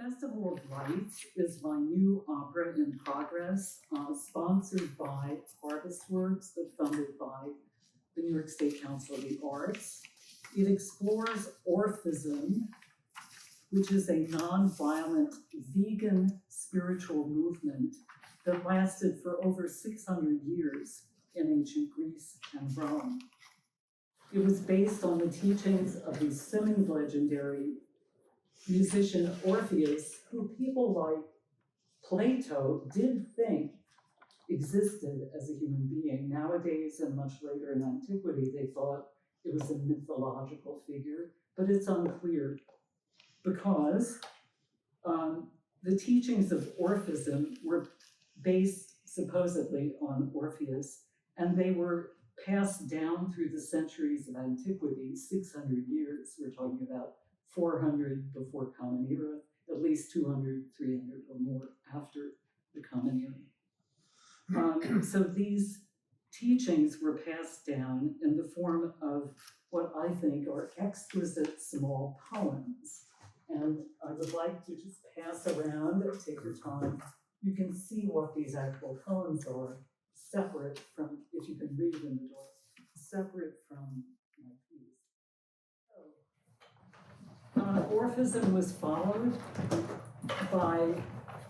Festival of Lights is my new opera in progress, sponsored by Harvestworks, but funded by the New York State Council of the Arts. It explores Orphism, which is a nonviolent vegan spiritual movement that lasted for over 600 years in ancient Greece and Rome. It was based on the teachings of the semi-legendary musician Orpheus, who people like Plato did think existed as a human being. Nowadays, and much later in antiquity, they thought it was a mythological figure, but it's unclear because the teachings of Orphism were based supposedly on Orpheus, and they were passed down through the centuries of antiquity, 600 years. We're talking about 400 before Common Era, at least 200, 300 or more after the Common Era. So these teachings were passed down in the form of what I think are exquisite small poems. And I would like to just pass around, take your time. You can see what these actual poems are, separate from, if you can read in the door, separate from my piece. Orphism was followed by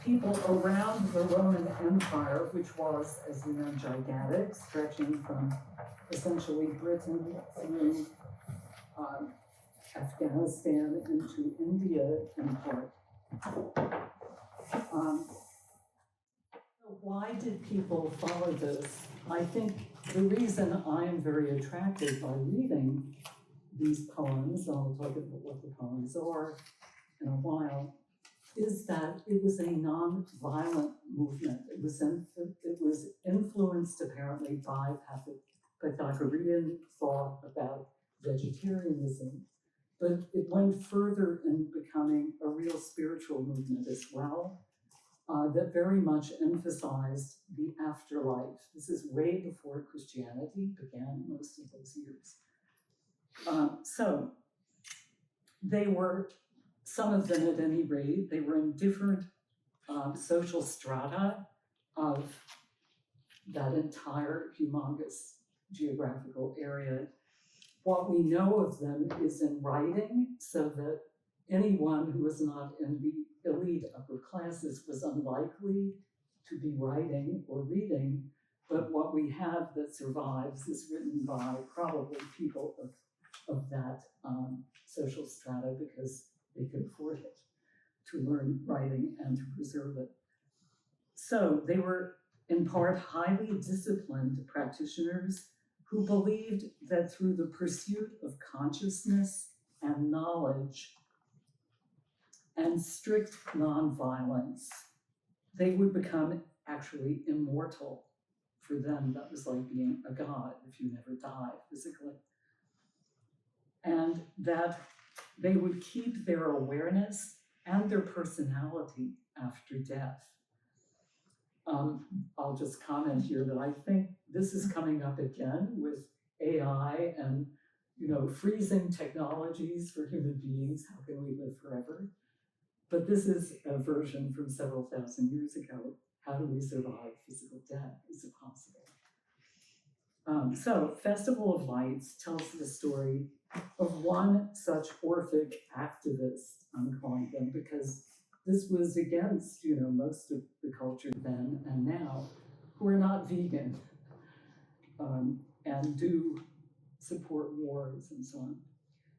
people around the Roman Empire, which was, as you know, gigantic, stretching from essentially Britain through Afghanistan into India in part. Why did people follow this? I think the reason I am very attracted by reading these poems, and I'll talk about what the poems are in a while, is that it was a non-violent movement. It was influenced apparently by Pythagorean thought about vegetarianism, but it went further in becoming a real spiritual movement as well, that very much emphasized the afterlife. This is way before Christianity began, most of those years. So they were, some of them at any rate, they were in different social strata of that entire humongous geographical area. What we know of them is in writing, so that anyone who was not in the elite upper classes was unlikely to be writing or reading, but what we have that survives is written by probably people of that social strata because they could afford it, to learn writing and to preserve it. So they were in part highly disciplined practitioners who believed that through the pursuit of consciousness and knowledge and strict nonviolence, they would become actually immortal. For them, that was like being a god if you never die physically. And that they would keep their awareness and their personality after death. I'll just comment here that I think this is coming up again with AI and, freezing technologies for human beings. How can we live forever? But this is a version from several thousand years ago. How do we survive physical death? Is it possible? So Festival of Lights tells the story of one such Orphic activist, I'm calling them, because this was against, most of the culture then and now, who are not vegan and do support wars and so on.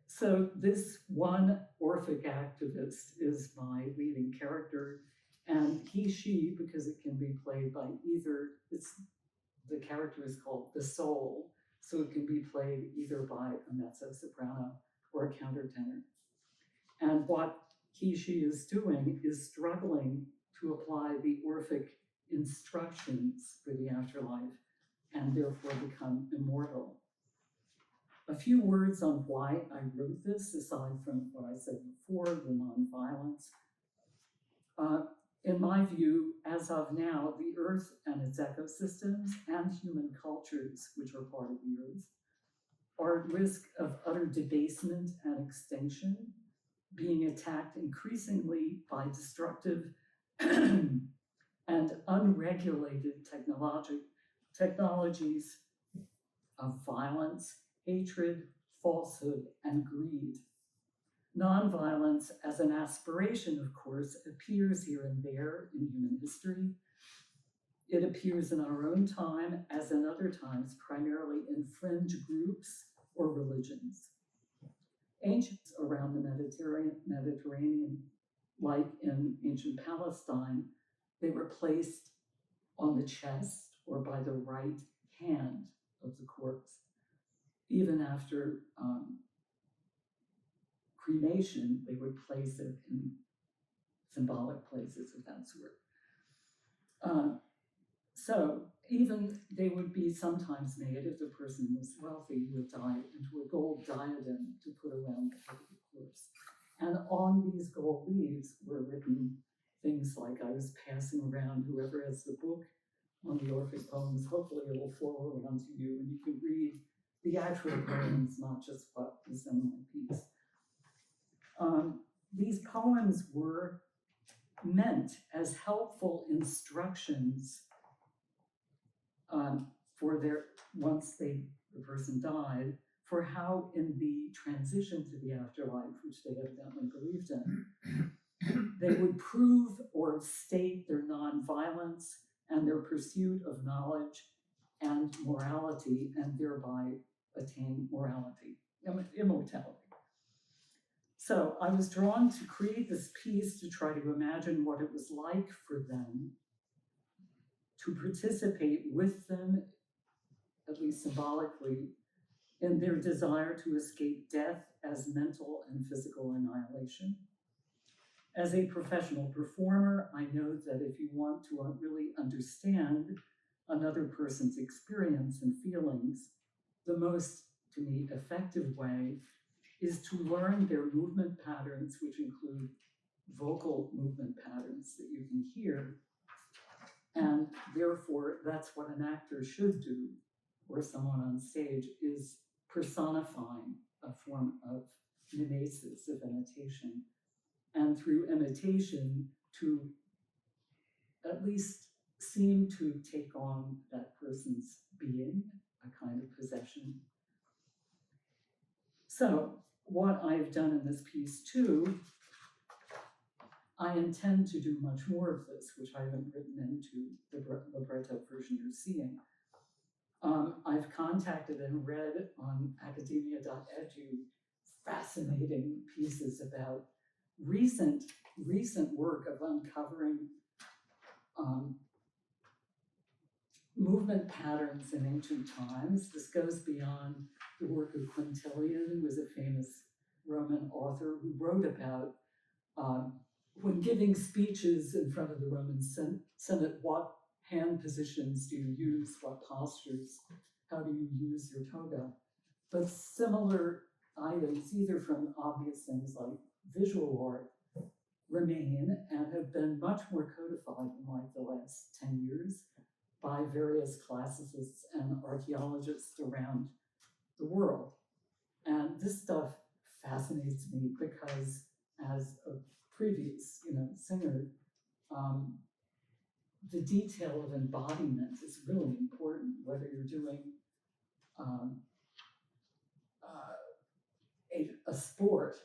So this one Orphic activist is my leading character, and he, she, because it can be played by either, the character is called the soul, so it can be played either by a mezzo-soprano or a countertenor. And what he, she is doing is struggling to apply the Orphic instructions for the afterlife and therefore become immortal. A few words on why I wrote this, aside from what I said before, the nonviolence. In my view, as of now, the Earth and its ecosystems and human cultures, which are part of the Earth, are at risk of utter debasement and extinction being attacked increasingly by destructive and unregulated technologies of violence, hatred, falsehood, and greed. Nonviolence as an aspiration, of course, appears here and there in human history. It appears in our own time, as in other times, primarily in fringe groups or religions. Ancients around the Mediterranean, like in ancient Palestine, they were placed on the chest or by the right hand of the corpse. Even after cremation, they would place it in symbolic places of that sort. So even they would be sometimes made, if the person was wealthy, would die into a gold diadem to put around the head of the corpse. And on these gold leaves were written things like, I was passing around, whoever has the book on the Orphic poems, hopefully it will flow around to you and you can read the actual poems, not just what is in my piece. These poems were meant as helpful instructions for their, once the person died, for how in the transition to the afterlife, which they evidently believed in, they would prove or state their nonviolence and their pursuit of knowledge and morality, and thereby attain morality, immortality. So I was drawn to create this piece to try to imagine what it was like for them to participate with them, at least symbolically, in their desire to escape death as mental and physical annihilation. As a professional performer, I know that if you want to really understand another person's experience and feelings, the most, to me, effective way is to learn their movement patterns, which include vocal movement patterns that you can hear. And therefore, that's what an actor should do, or someone on stage, is personifying a form of mimesis, of imitation. And through imitation, to at least seem to take on that person's being, a kind of possession. So what I've done in this piece too, I intend to do much more of this, which I haven't written into the libretto version you're seeing. I've contacted and read on academia.edu fascinating pieces about recent work of uncovering movement patterns in ancient times. This goes beyond the work of Quintilian, who was a famous Roman author who wrote about when giving speeches in front of the Roman Senate, what hand positions do you use, what postures, how do you use your toga? But similar items, either from obvious things like visual art, remain and have been much more codified in like the last 10 years by various classicists and archaeologists around the world. And this stuff fascinates me because as a previous, singer, the detail of embodiment is really important, whether you're doing a sport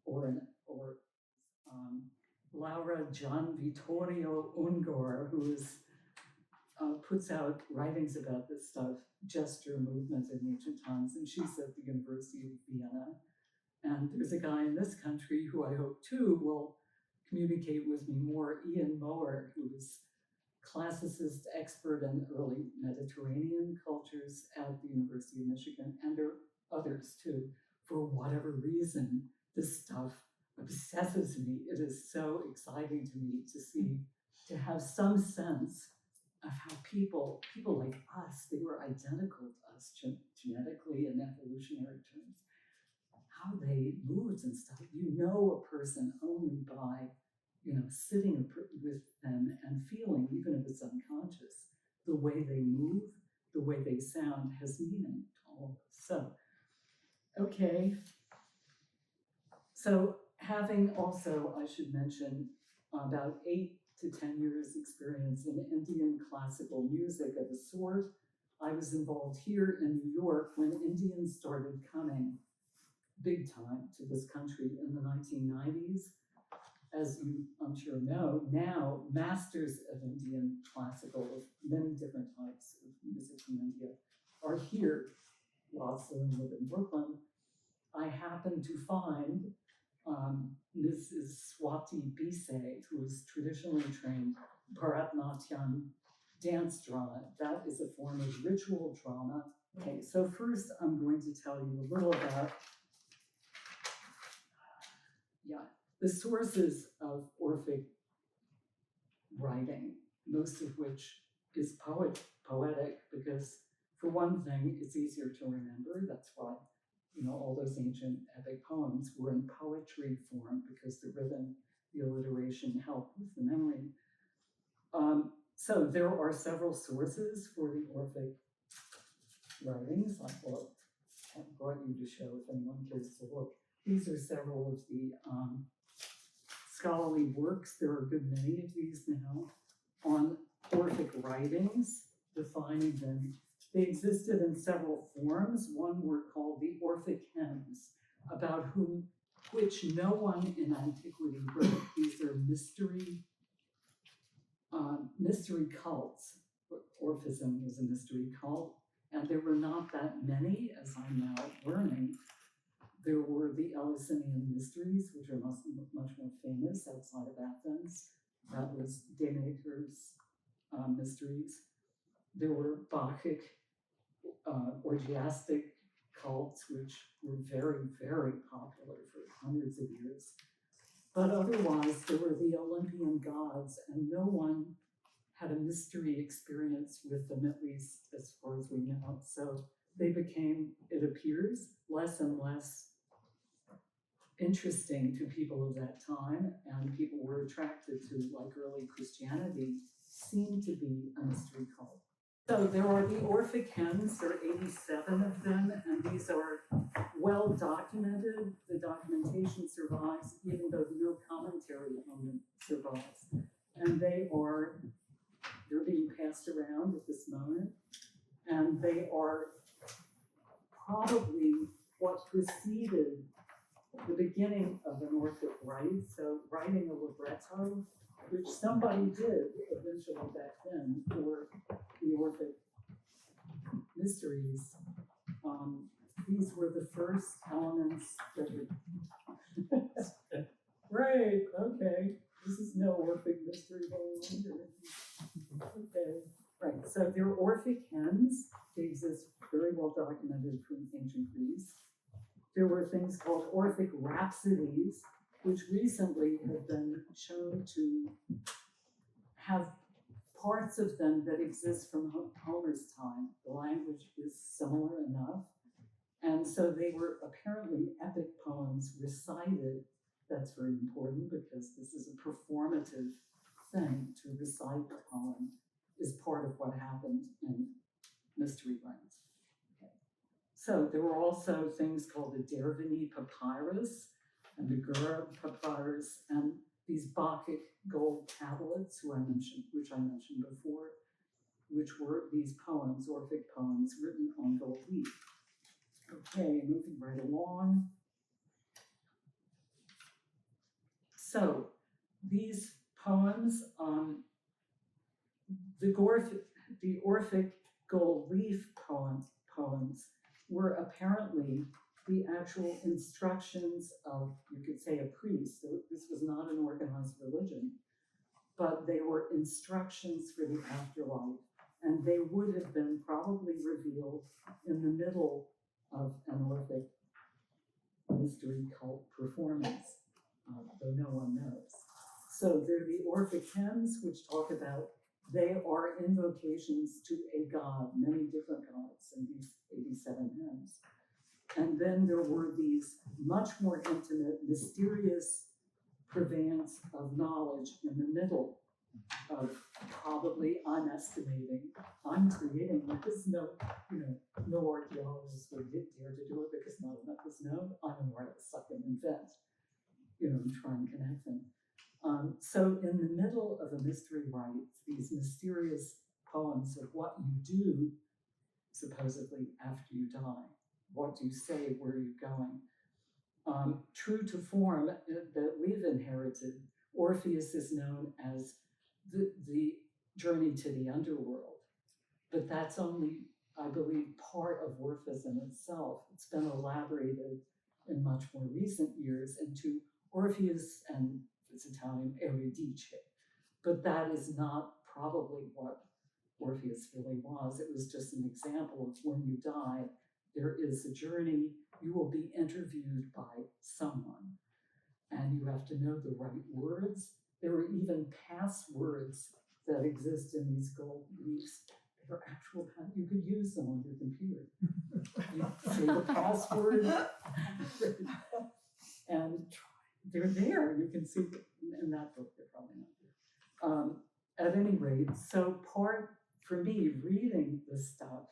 or Laura Gian Vittorio Ungor, who puts out writings about this stuff, gesture movement in ancient times, and she's at the University of Vienna. And there's a guy in this country who I hope too will communicate with me more, Ian Mower, who is classicist expert in early Mediterranean cultures at the University of Michigan, and there are others too. For whatever reason, this stuff obsesses me. It is so exciting to me to see, to have some sense of how people like us, they were identical to us genetically and evolutionary terms, how they moved and stuff. You know a person only by, sitting with them and feeling, even if it's unconscious, the way they move, the way they sound has meaning to all of us. So, okay. So having also, I should mention, about 8 to 10 years experience in Indian classical music of a sort, I was involved here in New York when Indians started coming big time to this country in the 1990s. As you, I'm sure, know, now masters of Indian classical of many different types of music from India are here. Lots of them live in Brooklyn. I happened to find Mrs. Swati Bise, who is traditionally trained Bharatanatyam dance drama. That is a form of ritual drama. Okay, so first I'm going to tell you a little about the sources of Orphic writing, most of which is poetic, because for one thing, it's easier to remember. That's why, all those ancient epic poems were in poetry form, because the rhythm, the alliteration helped with the memory. So there are several sources for the Orphic writings. I brought you to show if anyone cares to look. These are several of the scholarly works. There are a good many of these now on Orphic writings, defining them. They existed in several forms. One were called the Orphic hymns, about which no one in antiquity wrote. These are mystery cults. Orphism was a mystery cult, and there were not that many, as I'm now learning. There were the Eleusinian mysteries, which are much more famous outside of Athens. That was Demeter's mysteries. There were Bacchic, orgiastic cults, which were very, very popular for hundreds of years. But otherwise, there were the Olympian gods, and no one had a mystery experience with them, at least as far as we know. So they became, it appears, less and less interesting to people of that time, and people were attracted to, like early Christianity, seemed to be a mystery cult. So there are the Orphic hymns, there are 87 of them, and these are well documented. The documentation survives, even though no commentary on them survives. And they're being passed around at this moment, and they are probably what preceded the beginning of an Orphic rite. So writing a libretto, which somebody did eventually back then for the Orphic mysteries. These were the first elements that were right, okay. This is no Orphic mystery going on here. Okay, right. So there are Orphic hymns. They exist very well documented from ancient Greece. There were things called Orphic rhapsodies, which recently have been shown to have parts of them that exist from Homer's time. The language is similar enough. And so they were apparently epic poems recited. That's very important because this is a performative thing. To recite a poem is part of what happened in mystery rites. Okay. So there were also things called the Derveni papyrus and the Gur papyrus, and these Bacchic gold tablets, which I mentioned before, which were these poems, Orphic poems, written on gold leaf. Okay, moving right along. So these poems, the Orphic gold leaf poems were apparently the actual instructions of, you could say, a priest. So this was not an organized religion, but they were instructions for the afterlife, and they would have been probably revealed in the middle of an Orphic mystery cult performance, though no one knows. So they're the Orphic hymns, which talk about they are invocations to a god, many different gods in these 87 hymns. And then there were these much more intimate, mysterious purveyance of knowledge in the middle of, probably, I'm estimating, I'm creating this. No archaeologist would dare to do it because not enough is known. I'm an artist, I can invent, and try and connect them. So in the middle of a mystery rite, these mysterious poems of what you do, supposedly after you die, what do you say, where are you going? True to form that we've inherited, Orpheus is known as the journey to the underworld, but that's only, I believe, part of Orphism itself. It's been elaborated in much more recent years into Orpheus and it's Italian Eurydice, but that is not probably what Orpheus really was. It was just an example of when you die, there is a journey, you will be interviewed by someone, and you have to know the right words. There are even passwords that exist in these gold leaves. They're actual, you could use them on your computer. You say the password, and they're there. You can see in that book, they're probably not there. At any rate, so part, for me, reading this stuff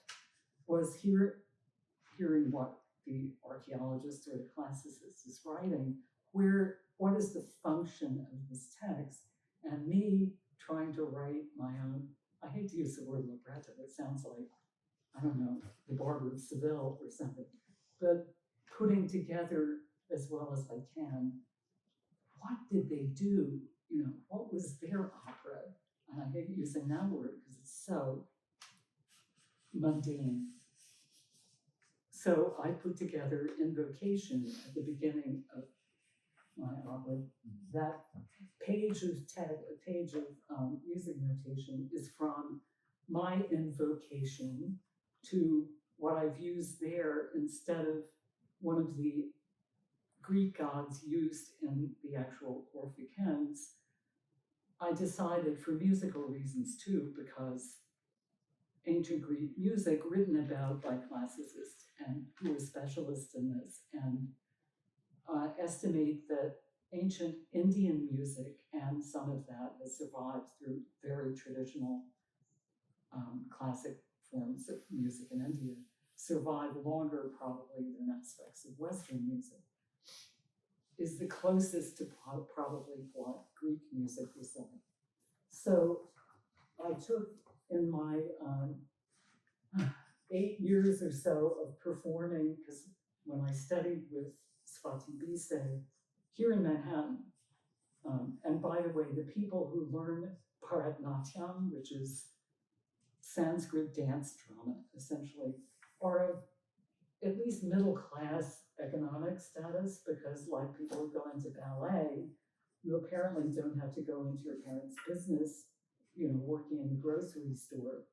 was hearing what the archaeologist or the classicist is writing, what is the function of this text, and me trying to write my own, I hate to use the word libretto, it sounds like, I don't know, the Barber of Seville or something, but putting together as well as I can, what did they do? You know, what was their opera? And I hate using that word because it's so mundane. So I put together Invocation at the beginning of my opera. That page of music notation is from my invocation to what I've used there instead of one of the Greek gods used in the actual Orphic hymns. I decided for musical reasons too, because ancient Greek music written about by classicists and who are specialists in this, and estimate that ancient Indian music, and some of that has survived through very traditional classic forms of music in India, survive longer probably than aspects of Western music, is the closest to probably what Greek music was like. So I took in my 8 years or so of performing, because when I studied with Swati Bise here in Manhattan, and by the way, the people who learn Bharatanatyam, which is Sanskrit dance drama, essentially, are of at least middle class economic status, because like people who go into ballet, you apparently don't have to go into your parents' business, you know, working in the grocery store.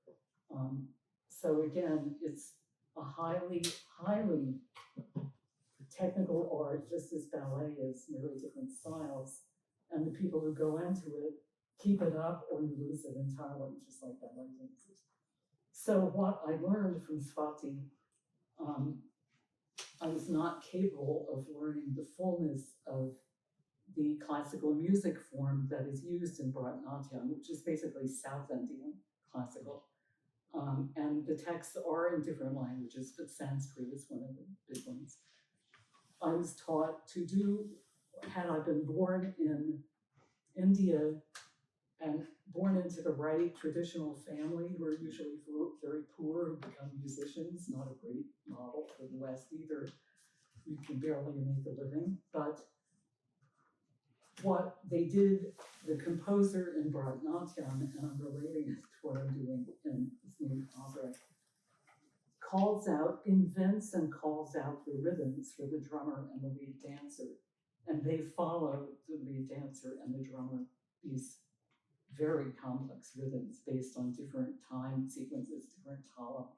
So again, it's a highly, highly technical art, just as ballet is, very different styles. And the people who go into it keep it up or you lose it entirely, just like ballet dancers. So what I learned from Swati, I was not capable of learning the fullness of the classical music form that is used in Bharatanatyam, which is basically South Indian classical. And the texts are in different languages, but Sanskrit is one of the big ones. I was taught to do, had I been born in India and born into the right traditional family, who are usually very poor, who become musicians, not a great model for the West either. You can barely make a living, but what they did, the composer in Bharatanatyam, and I'm relating it to what I'm doing in this new opera, calls out, invents and calls out the rhythms for the drummer and the lead dancer. And they follow the lead dancer and the drummer, these very complex rhythms based on different time sequences, different tala.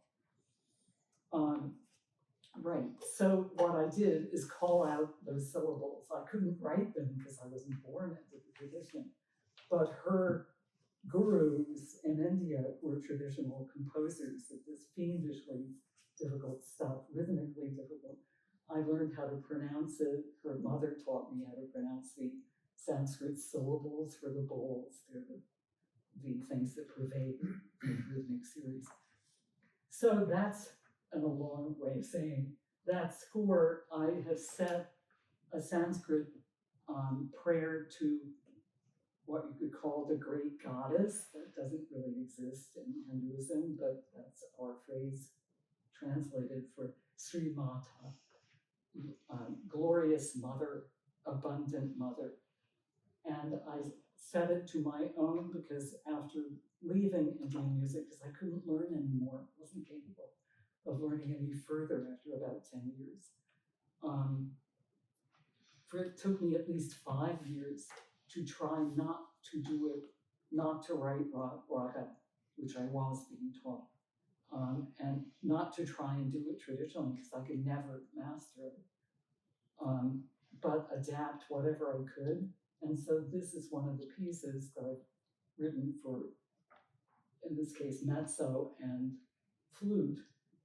Right, so what I did is call out those syllables. I couldn't write them because I wasn't born into the tradition, but her gurus in India were traditional composers of this fiendishly difficult stuff, rhythmically difficult. I learned how to pronounce it. Her mother taught me how to pronounce the Sanskrit syllables for the bowls. They're the things that pervade the rhythmic series. So that's a long way of saying that score. I have set a Sanskrit prayer to what you could call the great goddess that doesn't really exist in Hinduism, but that's our phrase translated for Sri Mata, glorious mother, abundant mother. And I set it to my own because after leaving Indian music, because I couldn't learn anymore, wasn't capable of learning any further after about 10 years. For it took me at least 5 years to try not to do it, not to write raga, which I was being taught, and not to try and do it traditionally because I could never master it, but adapt whatever I could. And so this is one of the pieces that I've written for, in this case, mezzo and flute,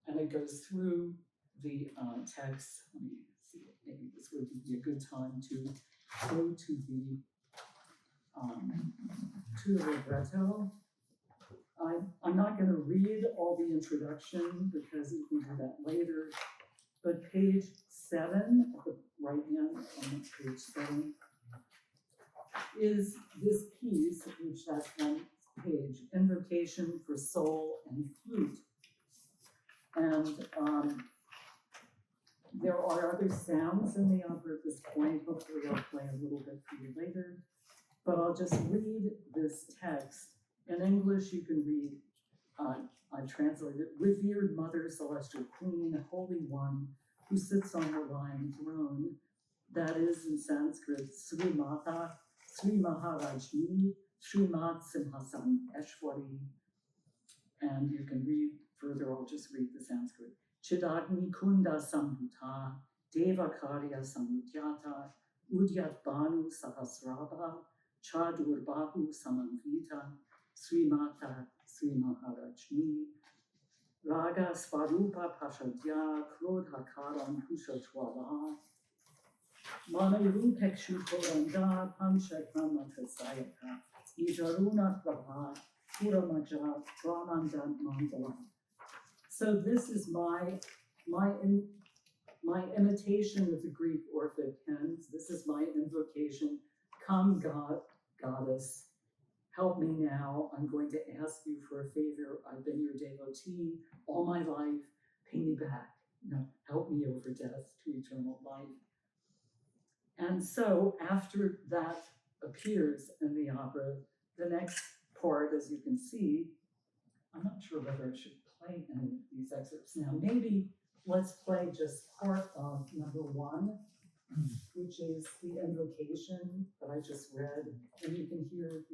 and it goes through the text. Let me see, maybe this would be a good time to go to the libretto. I'm not going to read all the introduction because you can do that later, but page 7, at the right hand on page 7, is this piece, which that's one page, Invocation for Soul and Flute. And there are other sounds in the opera at this point. Hopefully I'll play a little bit for you later. But I'll just read this text. In English, you can read, I've translated, Revered Mother, Celestial Queen, Holy One, who sits on her lion throne. That is, in Sanskrit, Sri Mata, Sri Maharajni, Srimat Simhasan Eshwari. And you can read further, I'll just read the Sanskrit. Chidagni Kunda Sambhuta, Deva Karya Samudyata, Udyat Banu Sahasrabha, Chadur Bahu Samanvita, Sri Mata, Sri Maharajni, Raga Svarupa Pashadya, Krodha Karan Pushatwala, Manaru Pekshu Koranda, Panchakama Kasayaka, Ijaruna Prabha, Puramaja, Brahmandan Mandala. So this is my imitation of the Greek Orphic hymns. This is my invocation. Come, God, goddess, help me now. I'm going to ask you for a favor. I've been your devotee all my life. Pay me back. Help me over death to eternal life. And so after that appears in the opera, the next part, as you can see, I'm not sure whether I should play any of these excerpts now. Maybe let's play just part of number 1, which is the invocation that I just read. And you can hear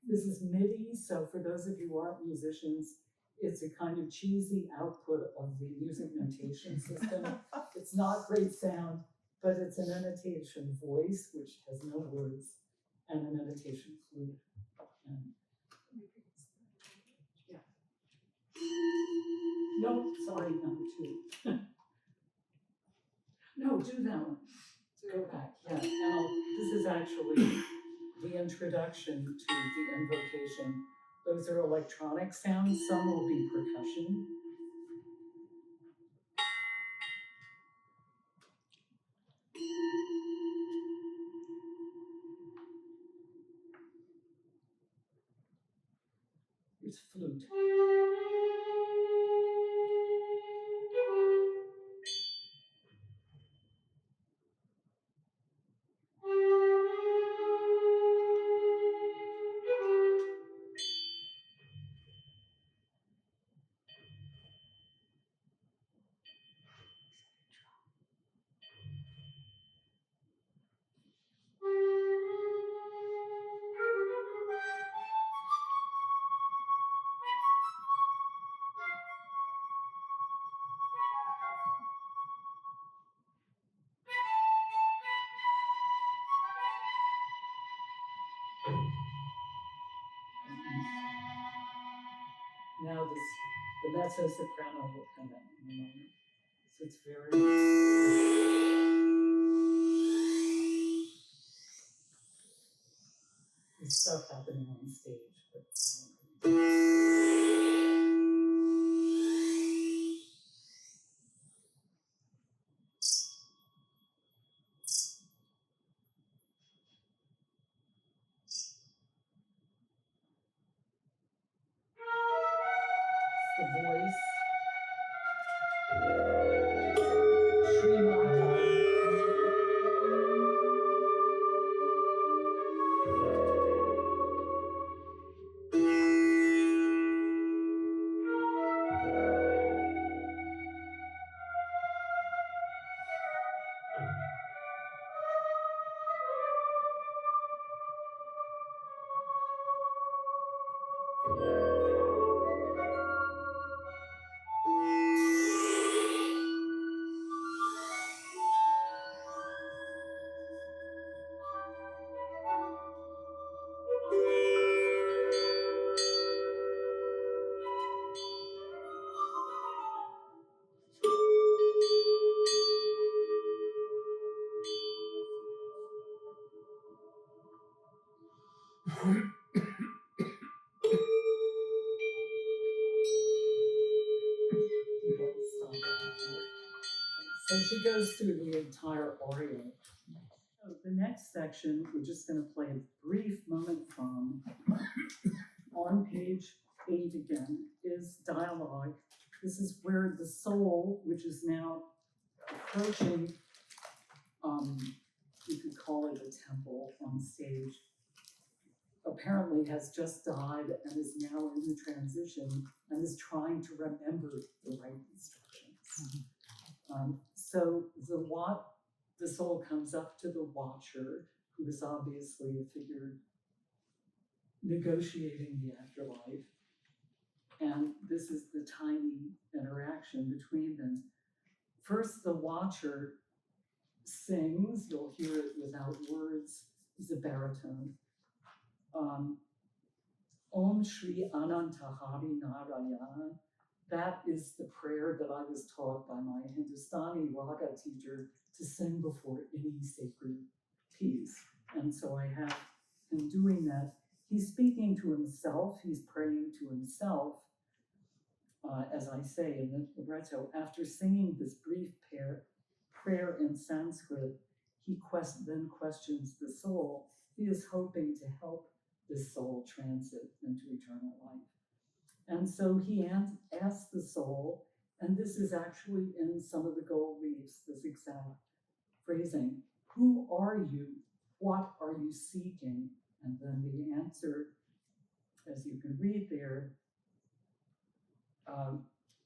this is MIDI, so for those of you who aren't musicians, it's a kind of cheesy output of the music notation system. It's not great sound, but it's an annotation voice, which has no words, and an annotation flute. Nope, sorry, number 2. No, do that one. Go back, yeah. And this is actually the introduction to the invocation. Those are electronic sounds. Some will be percussion. Here's flute. Now the mezzo soprano will come in a moment. So it's very. There's stuff happening on stage, but. the voice. Srimata. So she goes through the entire aria. So the next section, we're just going to play a brief moment from, on page 8 again, is dialogue. This is where the soul, which is now approaching, you could call it a temple on stage, apparently has just died and is now in the transition and is trying to remember the right instructions. So the soul comes up to the watcher, who is obviously a figure negotiating the afterlife. And this is the tiny interaction between them. First, the watcher sings, you'll hear it without words, it's a baritone. Om Shri Anantahari Narayana. That is the prayer that I was taught by my Hindustani raga teacher to sing before any sacred piece. And so I have him doing that. He's speaking to himself, he's praying to himself, as I say in the libretto. After singing this brief prayer in Sanskrit, he then questions the soul. He is hoping to help this soul transit into eternal life. And so he asks the soul, and this is actually in some of the gold leaves, this exact phrasing, who are you? What are you seeking? And then the answer, as you can read there,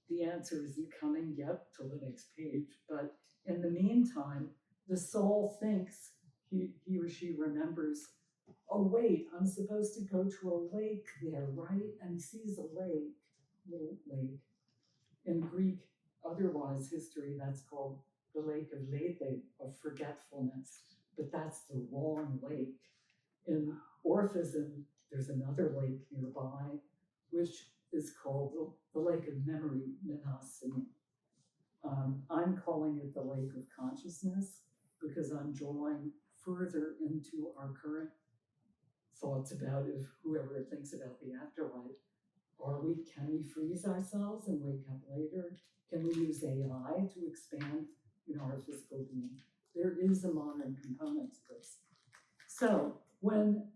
the answer isn't coming yet till the next page, but in the meantime, the soul thinks, he or she remembers, oh wait, I'm supposed to go to a lake there, right? And he sees a lake, little lake. In Greek, otherwise history, that's called the lake of Lethe, of forgetfulness, but that's the wrong lake. In Orphism, there's another lake nearby, which is called the lake of memory, Minasini. I'm calling it the lake of consciousness because I'm drawing further into our current thoughts about if whoever thinks about the afterlife, can we freeze ourselves and wake up later? Can we use AI to expand, our physical being? There is a modern component to this. So when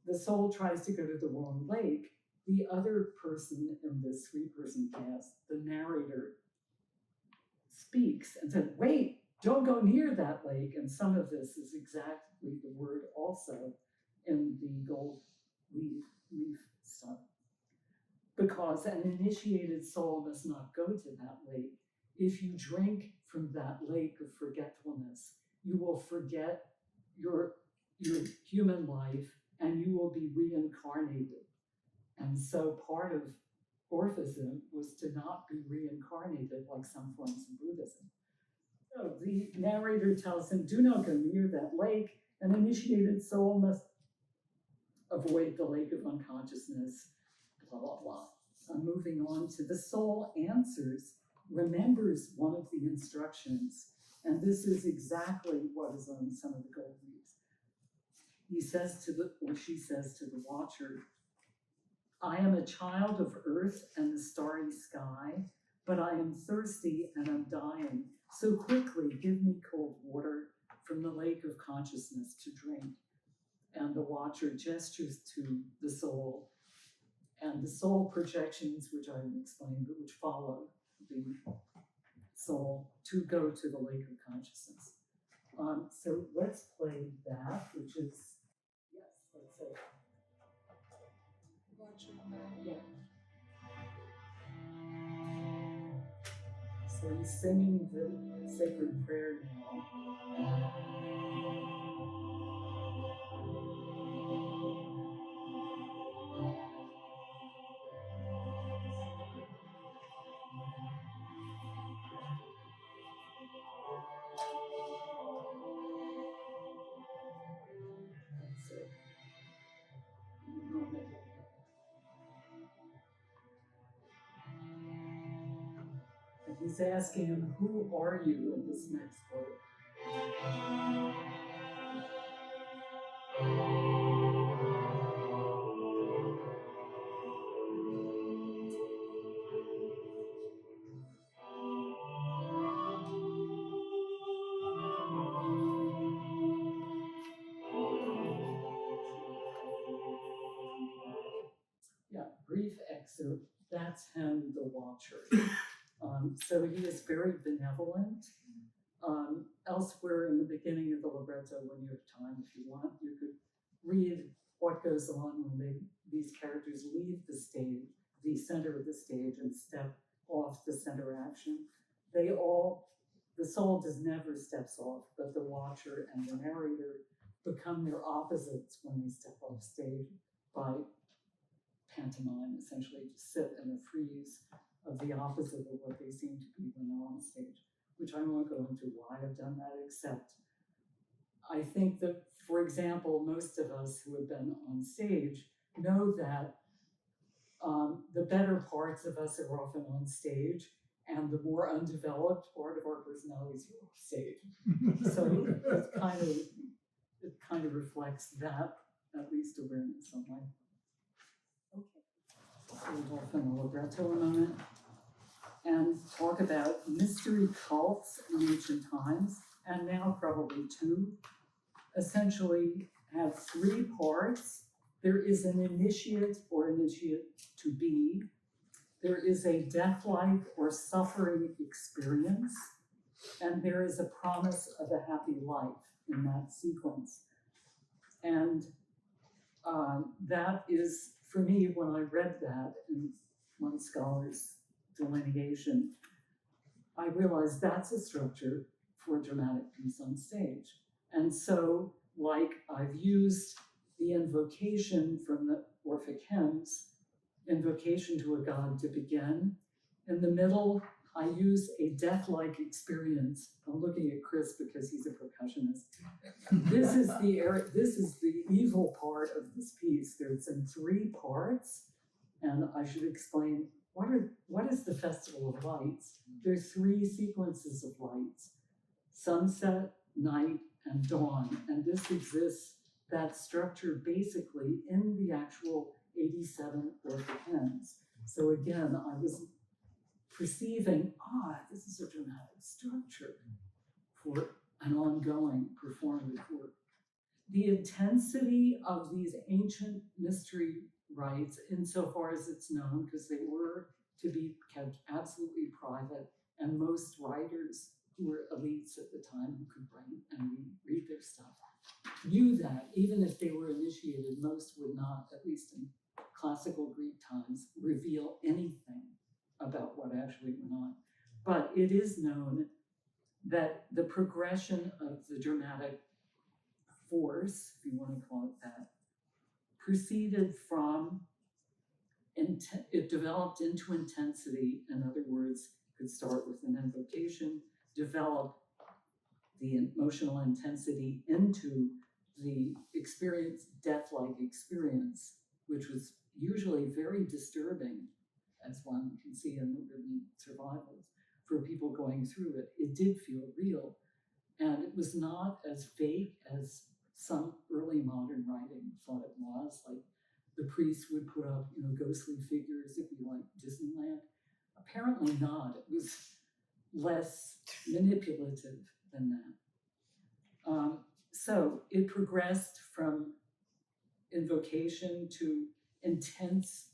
the soul tries to go to the wrong lake, the other person in this 3-person cast, the narrator, speaks and said, wait, don't go near that lake. And some of this is exactly the word also in the gold leaf stuff. Because an initiated soul must not go to that lake. If you drink from that lake of forgetfulness, you will forget your human life and you will be reincarnated. And so part of Orphism was to not be reincarnated like some forms of Buddhism. So the narrator tells him, do not go near that lake. An initiated soul must avoid the lake of unconsciousness, blah, blah, blah. I'm moving on to the soul answers, remembers one of the instructions, and this is exactly what is on some of the gold leaves. He says she says to the watcher, I am a child of earth and the starry sky, but I am thirsty and I'm dying. So quickly give me cold water from the lake of consciousness to drink. And the watcher gestures to the soul and the soul projections, which I haven't explained, but which follow the soul to go to the lake of consciousness. So let's play that, which is, yes, let's say. Yeah. So he's singing the sacred prayer now. That's it. And he's asking him, who are you in this next part? Yeah, brief excerpt. That's him, the watcher. So he is very benevolent. Elsewhere in the beginning of the libretto, when you have time, if you want, you could read what goes on when these characters leave the stage, the center of the stage, and step off the center action. The soul never steps off, but the watcher and the narrator become their opposites when they step off stage by pantomime, essentially just sit in a freeze of the opposite of what they seem to be when they're on stage, which I won't go into why I've done that, except I think that, for example, most of us who have been on stage know that the better parts of us are often on stage, and the more undeveloped part of our personalities are off stage. So it kind of reflects that, at least awareness on my part. Okay, so we'll talk in the libretto a moment and talk about mystery cults in ancient times, and now probably two. Essentially have three parts. There is an initiate or initiate to be. There is a death-like or suffering experience, and there is a promise of a happy life in that sequence. And that is, for me, when I read that in one scholar's delineation, I realized that's a structure for a dramatic piece on stage. And so, like I've used the invocation from the Orphic hymns, invocation to a god to begin. In the middle, I use a death-like experience. I'm looking at Chris because he's a percussionist. This is the evil part of this piece. It's in three parts, and I should explain what is the Festival of Lights? There are three sequences of lights: sunset, night, and dawn. And this exists, that structure, basically in the actual 87 Orphic hymns. So again, I was perceiving, this is a dramatic structure for an ongoing performative work. The intensity of these ancient mystery rites, insofar as it's known, because they were to be kept absolutely private, and most writers who were elites at the time who could write and read their stuff knew that, even if they were initiated, most would not, at least in classical Greek times, reveal anything about what actually went on. But it is known that the progression of the dramatic force, if you want to call it that, proceeded from, it developed into intensity. In other words, could start with an invocation, develop the emotional intensity into the experience, death-like experience, which was usually very disturbing, as one can see in the written survivals, for people going through it. It did feel real, and it was not as fake as some early modern writing thought it was. Like the priests would put up, ghostly figures, if you like Disneyland. Apparently not. It was less manipulative than that. So it progressed from invocation to intense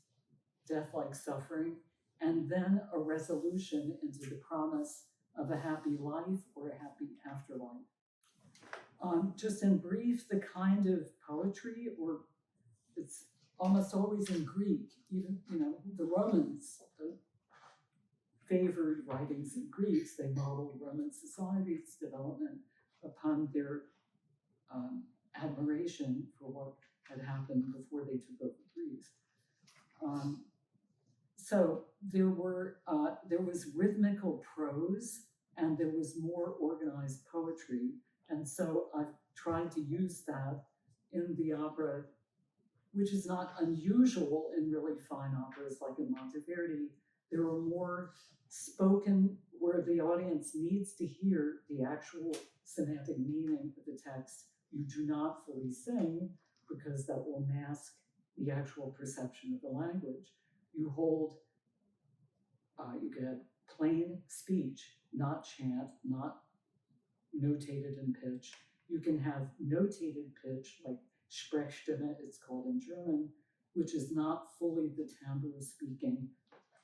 death-like suffering, and then a resolution into the promise of a happy life or a happy afterlife. Just in brief, the kind of poetry, or it's almost always in Greek, even, the Romans favored writings in Greece. They modeled Roman society's development upon their admiration for what had happened before they took over Greece. So there was rhythmical prose, and there was more organized poetry. And so I've tried to use that in the opera, which is not unusual in really fine operas like in Monteverdi. There are more spoken, where the audience needs to hear the actual semantic meaning of the text. You do not fully sing, because that will mask the actual perception of the language. You hold, you can have plain speech, not chant, not notated in pitch. You can have notated pitch, like Sprechstimme, it's called in German, which is not fully the timbre of speaking,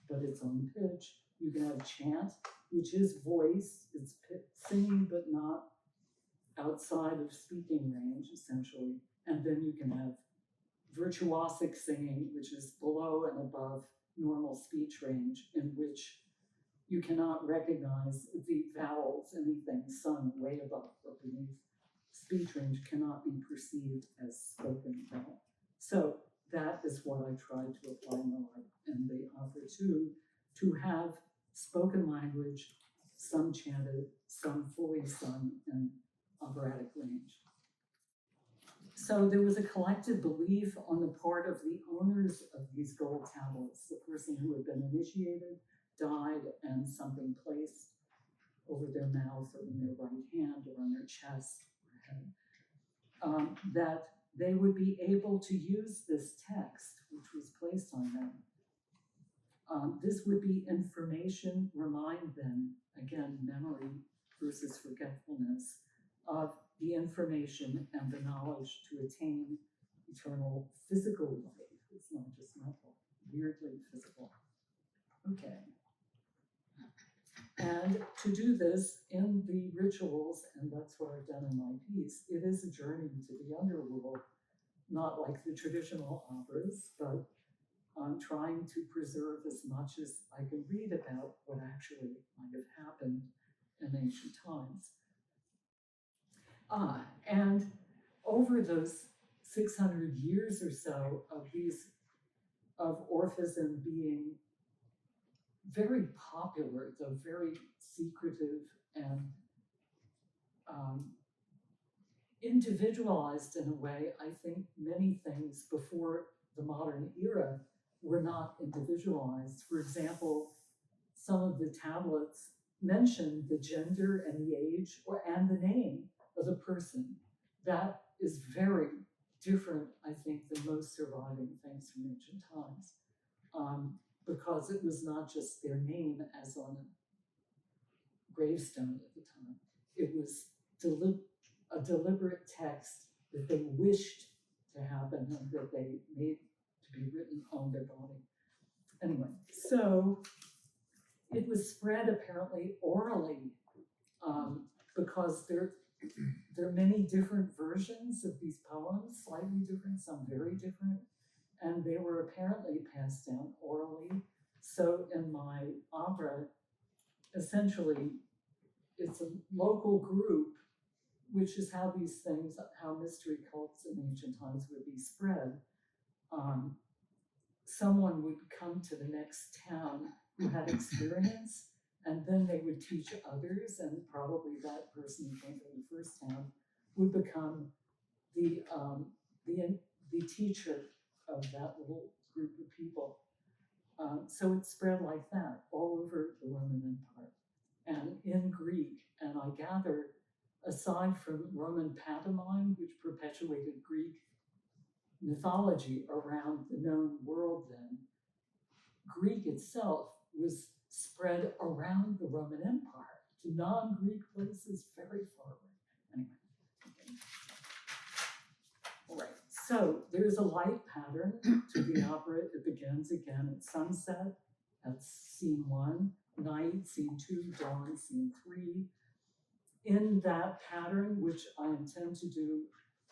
but it's on pitch. You can have chant, which is voice, it's singing, but not outside of speaking range, essentially. And then you can have virtuosic singing, which is below and above normal speech range, in which you cannot recognize the vowels, anything sung way above or beneath speech range cannot be perceived as spoken vowel. So that is what I tried to apply in the opera too, to have spoken language, some chanted, some fully sung in operatic range. So there was a collective belief on the part of the owners of these gold tablets, the person who had been initiated, died, and something placed over their mouth or in their right hand or on their chest or head, that they would be able to use this text, which was placed on them. This would be information, remind them, again, memory versus forgetfulness, of the information and the knowledge to attain eternal physical life. It's not just mental, weirdly physical. Okay. And to do this in the rituals, and that's what I've done in my piece, it is a journey to the underworld, not like the traditional operas, but I'm trying to preserve as much as I can read about what actually might have happened in ancient times. And over those 600 years or so of Orphism being very popular, though very secretive and individualized in a way, I think many things before the modern era were not individualized. For example, some of the tablets mention the gender and the age and the name of the person. That is very different, I think, than most surviving things from ancient times, because it was not just their name as on a gravestone at the time. It was a deliberate text that they wished to happen and that they made to be written on their body. Anyway, so it was spread apparently orally, because there are many different versions of these poems, slightly different, some very different, and they were apparently passed down orally. So in my opera, essentially, it's a local group, which is how these things, how mystery cults in ancient times would be spread. Someone would come to the next town who had experience, and then they would teach others, and probably that person who came from the first town would become the teacher of that little group of people. So it spread like that all over the Roman Empire and in Greek. And I gather, aside from Roman pantomime, which perpetuated Greek mythology around the known world then, Greek itself was spread around the Roman Empire to non-Greek places very far away. Anyway. Okay. All right, So there's a light pattern to the opera. It begins again at sunset, that's scene 1, night, scene 2, dawn, scene 3. In that pattern, which I intend to do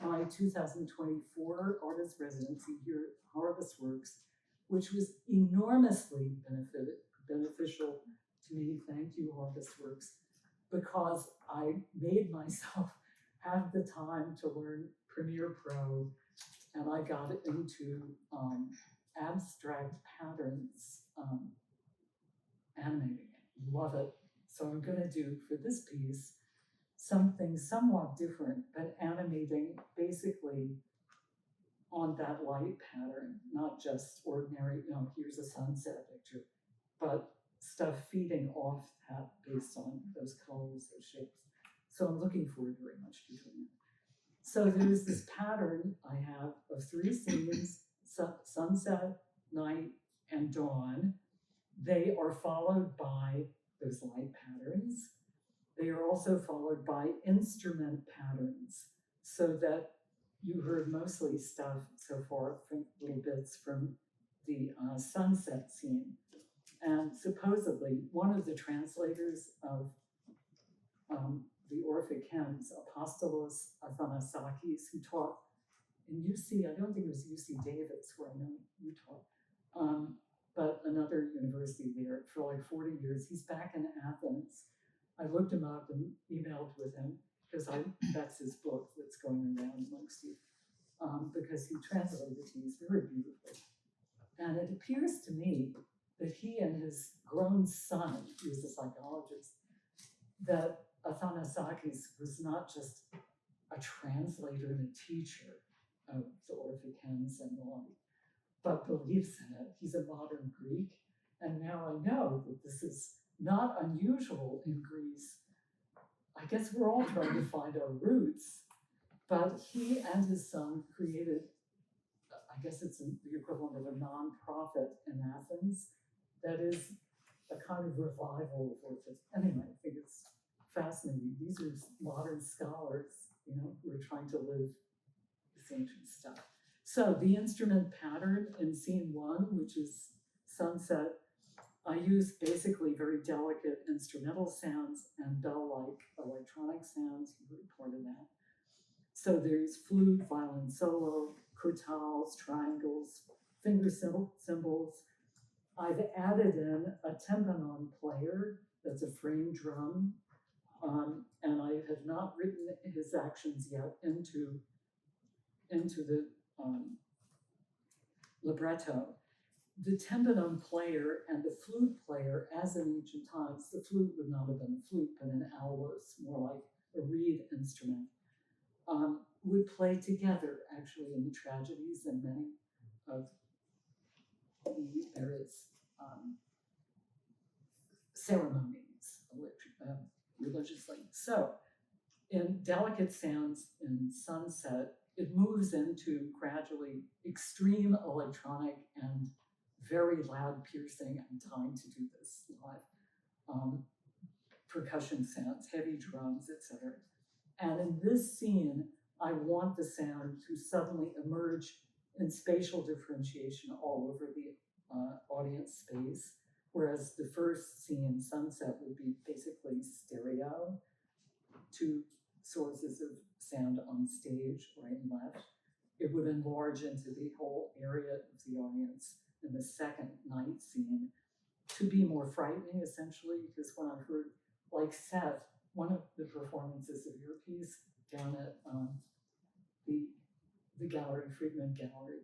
my 2024 artist residency here at Harvestworks, which was enormously beneficial to me. Thank you, Harvestworks, because I made myself have the time to learn Premiere Pro, and I got into abstract patterns, animating it. Love it. So I'm going to do for this piece something somewhat different, but animating basically on that light pattern, not just ordinary, here's a sunset picture, but stuff feeding off that based on those colors, those shapes. So I'm looking forward very much to doing it. So there's this pattern I have of 3 scenes, sunset, night, and dawn. They are followed by those light patterns. They are also followed by instrument patterns, so that you heard mostly stuff so far from little bits from the sunset scene. And supposedly, one of the translators of the Orphic hymns, Apostolos Athanasakis, who taught in UC, I don't think it was UC Davis, where I know you taught, but another university there for like 40 years. He's back in Athens. I looked him up and emailed with him because that's his book that's going around amongst you, because he translated these very beautifully. And it appears to me that he and his grown son, he was a psychologist, that Athanasakis was not just a translator and a teacher of the Orphic hymns and the like, but believes in it. He's a modern Greek. And now I know that this is not unusual in Greece. I guess we're all trying to find our roots, but he and his son created, I guess it's the equivalent of a nonprofit in Athens that is a kind of revival of Orpheus. Anyway, I think it's fascinating. These are modern scholars, who are trying to live this ancient stuff. So the instrument pattern in scene 1, which is sunset, I use basically very delicate instrumental sounds and bell-like electronic sounds. You heard part of that. So there's flute, violin solo, crotales, triangles, finger cymbals. I've added in a tympanon player that's a frame drum, and I have not written his actions yet into the libretto. The tympanon player and the flute player, as in ancient times, the flute would not have been a flute, but an allos, more like a reed instrument, would play together, actually, in the tragedies and many of the various ceremonies, religiously. So, in delicate sounds in sunset, it moves into gradually extreme electronic and very loud piercing. I'm trying to do this live. Percussion sounds, heavy drums, etc. And in this scene, I want the sound to suddenly emerge in spatial differentiation all over the audience space, whereas the first scene, sunset, would be basically stereo, 2 sources of sound on stage, right and left. It would enlarge into the whole area of the audience in the second night scene to be more frightening, essentially, because when I heard, like Seth, one of the performances of your piece down at the gallery, Friedman Gallery,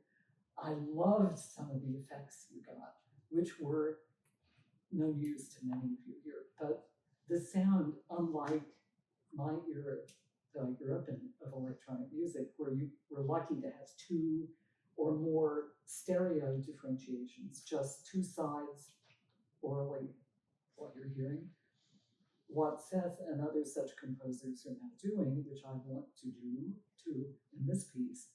I loved some of the effects you got, which were no use to many of you here. But the sound, unlike my era that I grew up in of electronic music, where you were lucky to have 2 or more stereo differentiations, just 2 sides orally what you're hearing. What Seth and other such composers are now doing, which I want to do too in this piece,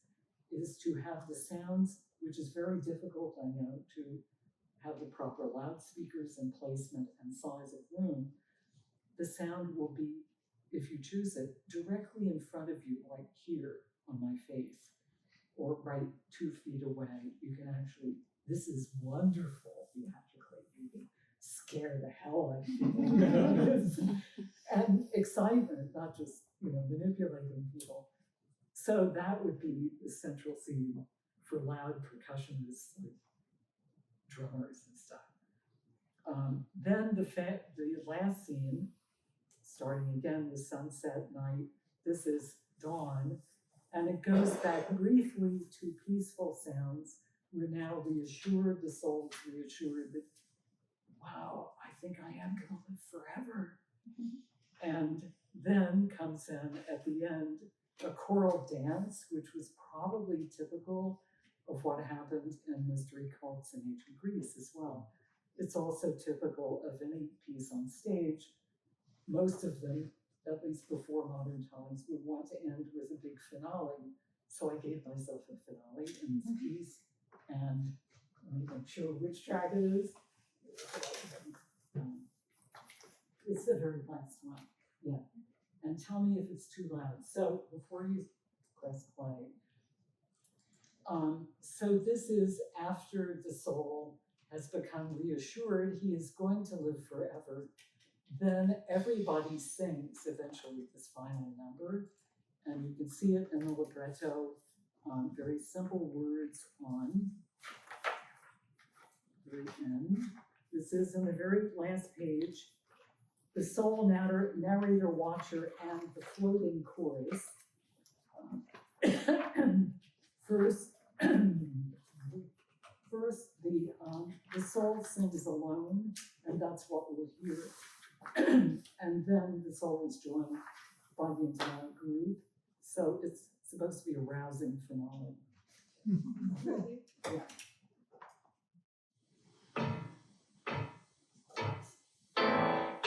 is to have the sounds, which is very difficult, I know, to have the proper loudspeakers and placement and size of room. The sound will be, if you choose it, directly in front of you, like here on my face. or right 2 feet away. You can actually, this is wonderful theatrically. You can scare the hell out of people. And excitement, not just, manipulating people. So that would be the central scene for loud percussionists, like drummers and stuff. Then the last scene, starting again with sunset night, this is dawn, and it goes back briefly to peaceful sounds. We're now reassured, the soul's reassured that, wow, I think I am going to live forever. And then comes in at the end a choral dance, which was probably typical of what happened in mystery cults in ancient Greece as well. It's also typical of any piece on stage. Most of them, at least before modern times, would want to end with a big finale. So I gave myself a finale in this piece, and I'm not sure which track it is. It's the very last one, yeah. And tell me if it's too loud. So before you press play, so this is after the soul has become reassured he is going to live forever. Then everybody sings eventually this final number, and you can see it in the libretto, very simple words on the very end. This is in the very last page. The sole narrator, watcher, and the floating chorus. First, the soul sings alone, and that's what we'll hear. And then the soul is joined by the entire group. So it's supposed to be a rousing finale. Yeah.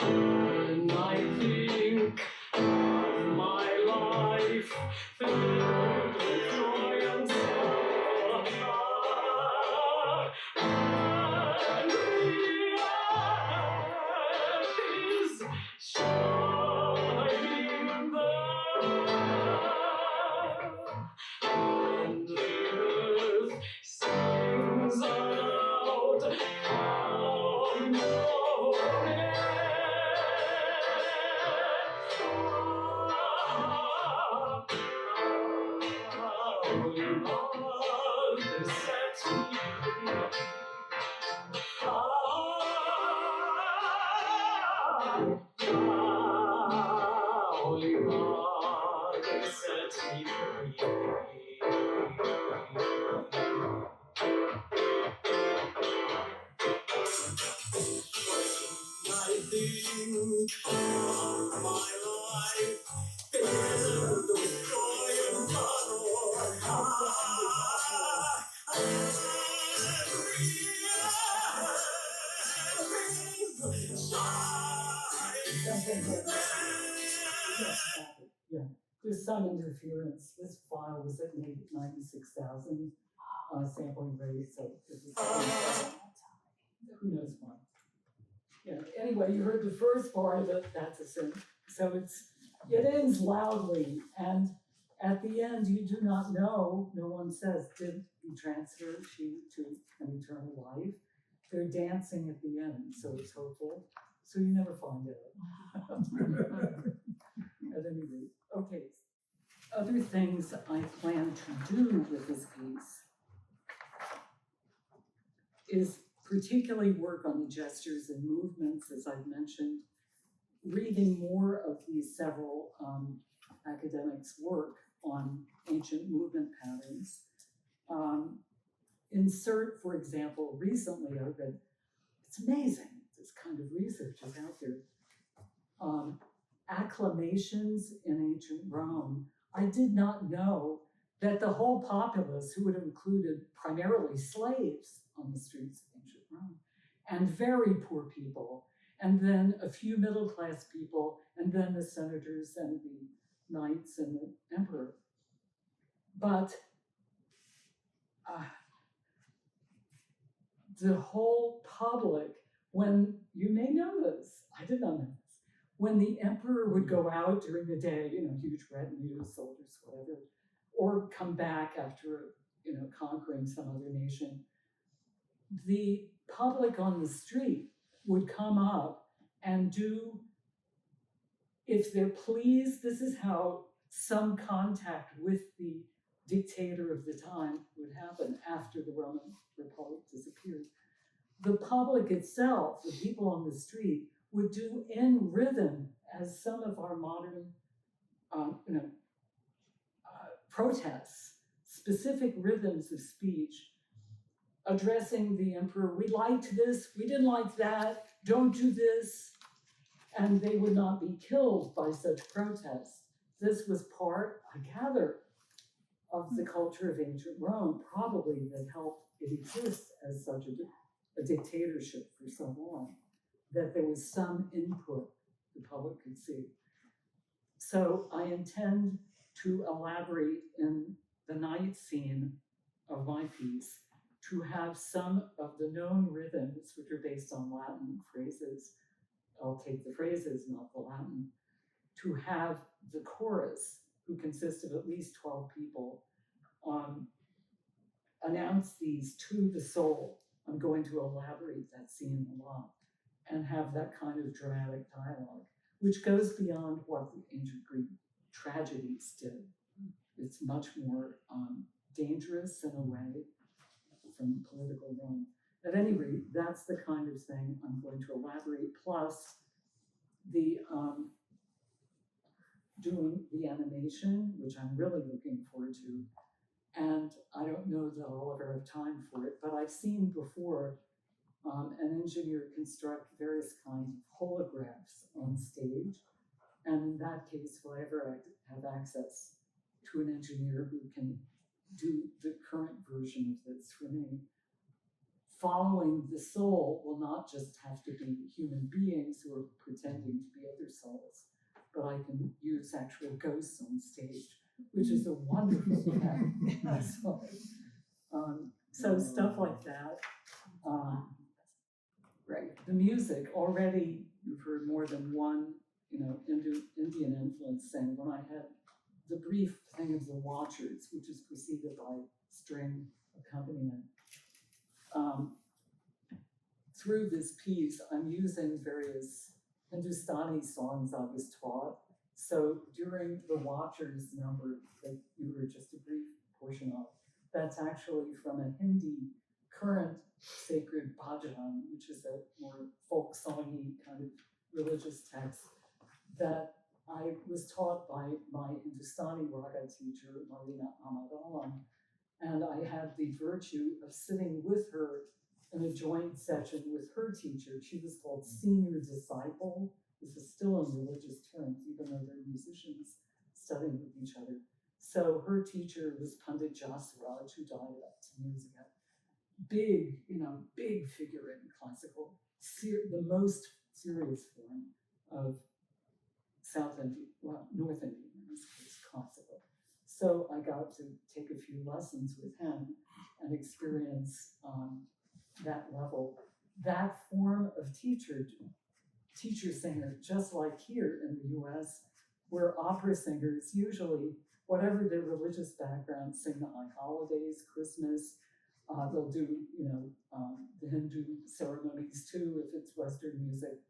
When I think of my life filled with joy and sorrow, and the earth is shining there, and the earth sings aloud, come on. Yeah, there's some interference. This file was at 96,000 sampling rate, so it was, who knows why. Yeah, anyway, you heard the first part of it, that's a synth. So it ends loudly, and at the end, you do not know, no one says, did he transfer she to an eternal life? They're dancing at the end, so it's hopeful. So you never find out. At any rate, okay. Other things I plan to do with this piece is particularly work on the gestures and movements, as I've mentioned, reading more of these several academics' work on ancient movement patterns. Insert, for example, recently I read, it's amazing, this kind of research is out there. Acclamations in ancient Rome. I did not know that the whole populace, who would have included primarily slaves on the streets of ancient Rome, and very poor people, and then a few middle-class people, and then the senators and the knights and the emperor. But the whole public, when, you may know this, I did not know this, when the emperor would go out during the day, huge retinue, soldiers, whatever, or come back after conquering some other nation, the public on the street would come up and do, if they're pleased, this is how some contact with the dictator of the time would happen after the Roman Republic disappeared. The public itself, the people on the street, would do in rhythm, as some of our modern protests, specific rhythms of speech, addressing the emperor. We liked this, we didn't like that, don't do this. And they would not be killed by such protests. This was part, I gather, of the culture of ancient Rome, probably that helped it exist as such a dictatorship for so long, that there was some input the public could see. So I intend to elaborate in the night scene of my piece to have some of the known rhythms, which are based on Latin phrases. I'll take the phrases, not the Latin, to have the chorus, who consists of at least 12 people, announce these to the soul. I'm going to elaborate that scene a lot and have that kind of dramatic dialogue, which goes beyond what the ancient Greek tragedies did. It's much more dangerous in a way from political Rome. At any rate, that's the kind of thing I'm going to elaborate, plus the doing the animation, which I'm really looking forward to. And I don't know that I'll ever have time for it, but I've seen before an engineer construct various kinds of holographs on stage. And in that case, if I ever have access to an engineer who can do the current version of this for me, following the soul will not just have to be human beings who are pretending to be other souls, but I can use actual ghosts on stage, which is a wonderful effect. So stuff like that. Right, the music, already you've heard more than one, Indian influence saying, when I had the brief thing of the Watchers, which is preceded by string accompaniment. Through this piece, I'm using various Hindustani songs I was taught. So during the Watchers number that you heard just a brief portion of, that's actually from a Hindi current sacred bhajan, which is a more folk songy kind of religious text that I was taught by my Hindustani raga teacher, Marina Ahmadalam, and I had the virtue of sitting with her in a joint session with her teacher. She was called senior disciple. This is still in religious terms, even though they're musicians studying with each other. So her teacher was Pandit Jasraj, who died about 10 years ago. Big, big figure in classical, the most serious form of South Indian, well, North Indian in this case, classical. So I got to take a few lessons with him and experience that level. That form of teacher singer, just like here in the US, where opera singers usually, whatever their religious background, sing the high holidays, Christmas. They'll do, the Hindu ceremonies too, if it's Western music.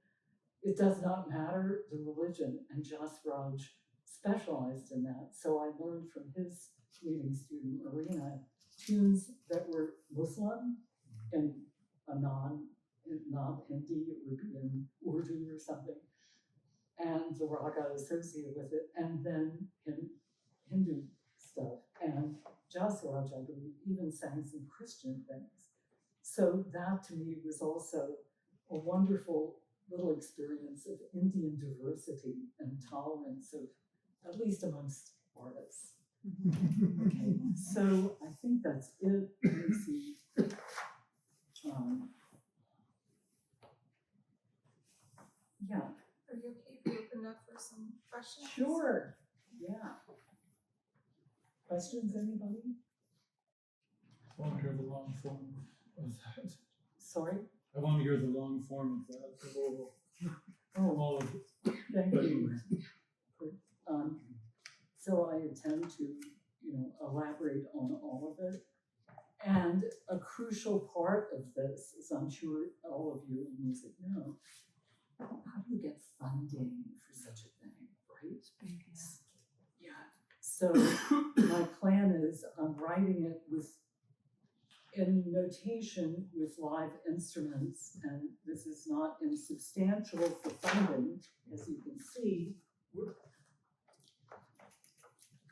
It does not matter the religion, and Jasraj specialized in that. So I learned from his leading student, Marina, tunes that were Muslim in a not Hindi, it would be in Urdu or something, and the raga associated with it, and then in Hindu stuff. And Jasraj, I believe, even sang some Christian things. So that to me was also a wonderful little experience of Indian diversity and tolerance of, at least amongst artists. Okay, so I think that's it. Let me see. Yeah. Are you okay if we open up for some questions? Sure. Yeah. Questions, anybody? I want to hear the long form of that. Sorry? I want to hear the long form of that. Oh, All of it. thank you. So I intend to, elaborate on all of it. And a crucial part of this, as I'm sure all of you in music know, how do you get funding for such a thing, right? Yeah. So my plan is I'm writing it in notation with live instruments, and this is not insubstantial for funding, as you can see. We're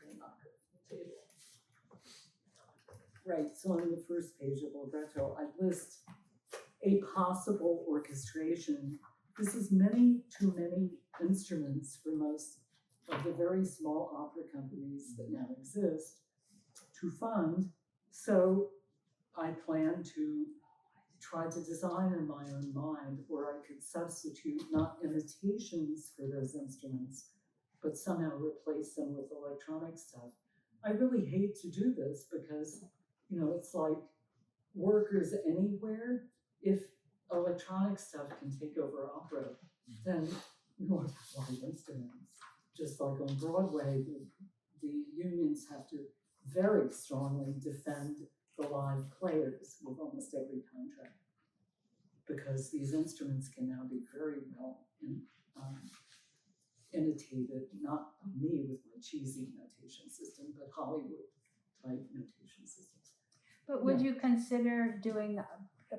gonna knock it off the table. Right, so on the first page of libretto, I list a possible orchestration. This is too many instruments for most of the very small opera companies that now exist to fund. So I plan to try to design in my own mind where I could substitute not imitations for those instruments, but somehow replace them with electronic stuff. I really hate to do this because, it's like workers anywhere. If electronic stuff can take over opera, then we won't have live instruments. Just like on Broadway, the unions have to very strongly defend the live players with almost every contract, because these instruments can now be very well imitated, not me with my cheesy notation system, but Hollywood type notation systems. But would you consider doing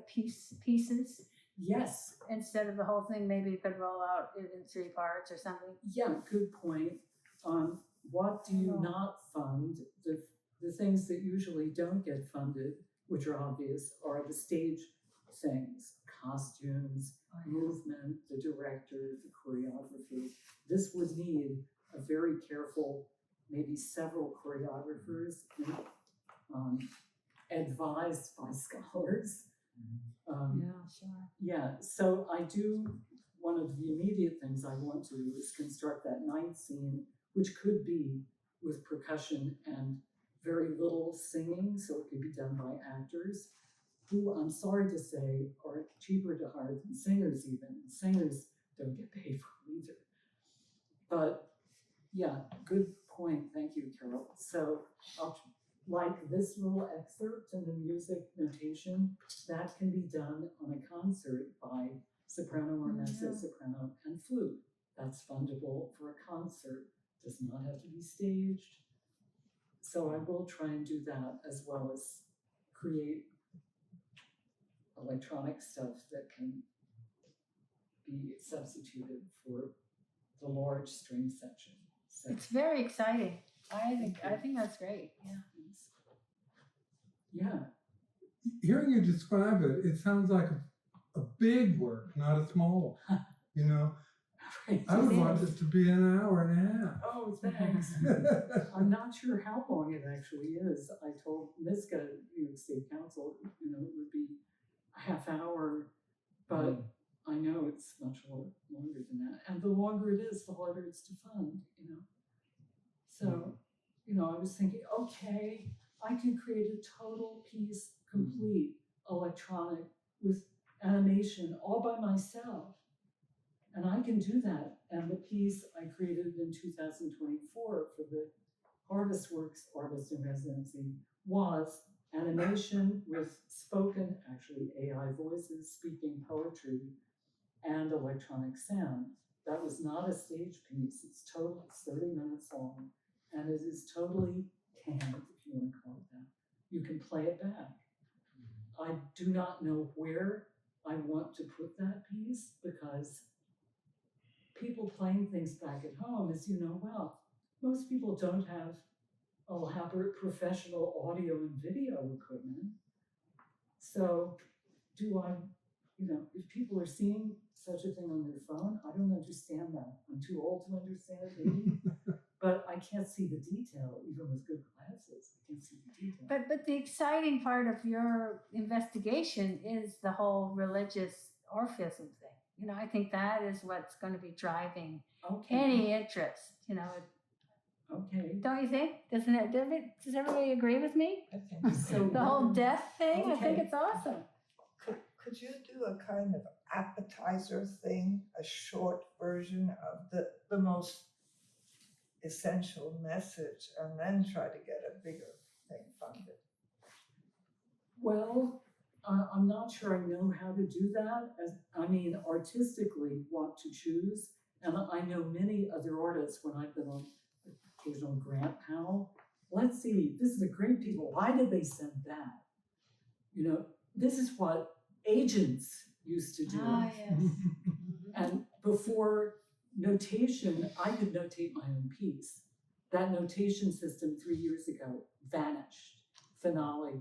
pieces Yes, instead of the whole thing? Maybe you could roll out in 3 parts or something. yeah, good point. What do you not fund? The things that usually don't get funded, which are obvious, are the stage things, costumes, movement, the director, the choreography. This would need a very careful, maybe several choreographers, advised by scholars. Sure. Yeah, so one of the immediate things I want to do is construct that night scene, which could be with percussion and very little singing, so it could be done by actors, who, I'm sorry to say, are cheaper to hire than singers even. Singers don't get paid for either. But yeah, good point, thank you, Carol. So like this little excerpt in the music notation, that can be done on a concert by soprano or mezzo-soprano and flute. That's fundable for a concert, does not have to be staged. So I will try and do that, as well as create electronic stuff that can be substituted for the large string section. So, It's very exciting. I think that's great. yeah. Hearing you describe it, it sounds like a big work, not a small one. Right. I would want it to be an hour and a half. Oh, thanks. I'm not sure how long it actually is. I told Miska, New York State Council, it would be a half hour, but I know it's much longer than that. And the longer it is, the harder it's to fund, So, I was thinking, okay, I can create a total piece, complete, electronic, with animation all by myself. And I can do that. And the piece I created in 2024 for the Harvestworks Artist in Residency was animation with spoken, actually AI voices, speaking poetry, and electronic sound. That was not a stage piece. It's 30 minutes long, and it is totally canned, if you want to call it that. You can play it back. I do not know where I want to put that piece, because people playing things back at home, as you know well, most people don't have elaborate professional audio and video equipment. So if people are seeing such a thing on their phone, I don't understand that. I'm too old to understand it, maybe. But I can't see the detail, even with good glasses. I can't see the detail. But the exciting part of your investigation is the whole religious Orphism thing. I think that is what's going to be driving any interest. Okay. Don't you think? Does everybody agree with me? I think So The whole death thing, I think Okay. it's awesome. Could you do a kind of appetizer thing, a short version of the most essential message, and then try to get a bigger thing funded? Well, I'm not sure I know how to do that. Artistically, what to choose. And I know many other artists when I've been on occasional grant panel. Let's see, this is a great people. Why did they send that? You know, this is what agents used to do. Ah, yes. And before notation, I could notate my own piece. That notation system 3 years ago vanished, finale.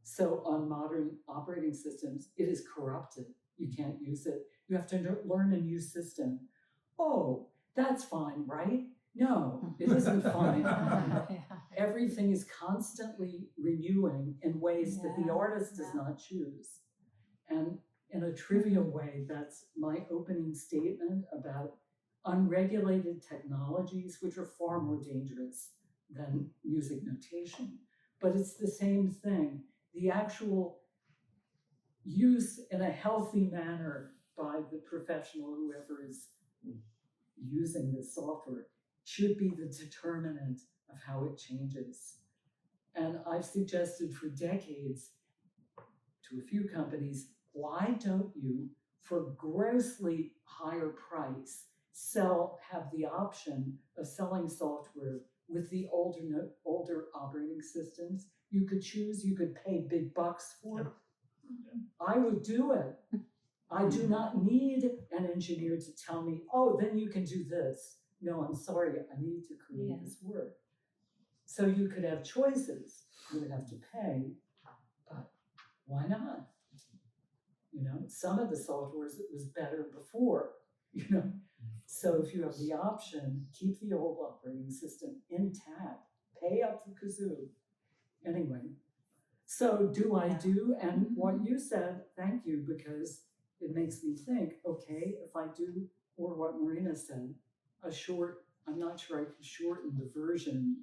So on modern operating systems, it is corrupted. You can't use it. You have to learn a new system. Oh, that's fine, right? No, it isn't fine. Everything is constantly renewing in ways that the Yeah, artist does yeah. not choose. And in a trivial way, that's my opening statement about unregulated technologies, which are far more dangerous than music notation. But it's the same thing. The actual use in a healthy manner by the professional, whoever is using this software, should be the determinant of how it changes. And I've suggested for decades to a few companies, why don't you, for grossly higher price, have the option of selling software with the older operating systems? You could choose, you could pay big bucks for it. I would do it. I do not need an engineer to tell me, oh, then you can do this. No, I'm sorry, I need to create this work. So you could have choices. You would have to pay, but why not? You know, some of the softwares it was better before, you know. So if you have the option, keep the old operating system intact, pay up the kazoo. Anyway, so do I do? And what you said, thank you, because it makes me think, okay, if I do, or what Marina said, I'm not sure I could shorten the version,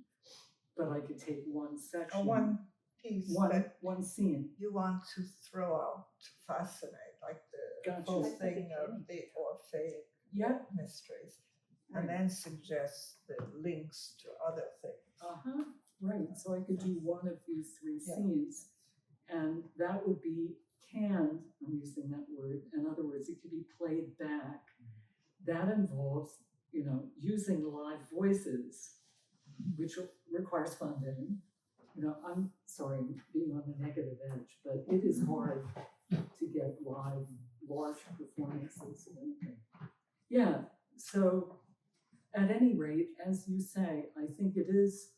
but I could take one section. One piece that one scene. you want to throw out to fascinate, like the Gotcha. whole Like the thing of the Orphic Yep. mysteries, Right. and then suggest the links to other things. Right, so I could do one of these three Yeah. scenes, and that would be canned, I'm using that word, in other words, it could be played back. That involves, you know, using live voices, which requires funding. You know, I'm sorry, being on the negative edge, but it is hard to get large performances. Yeah, so at any rate, as you say, I think it is,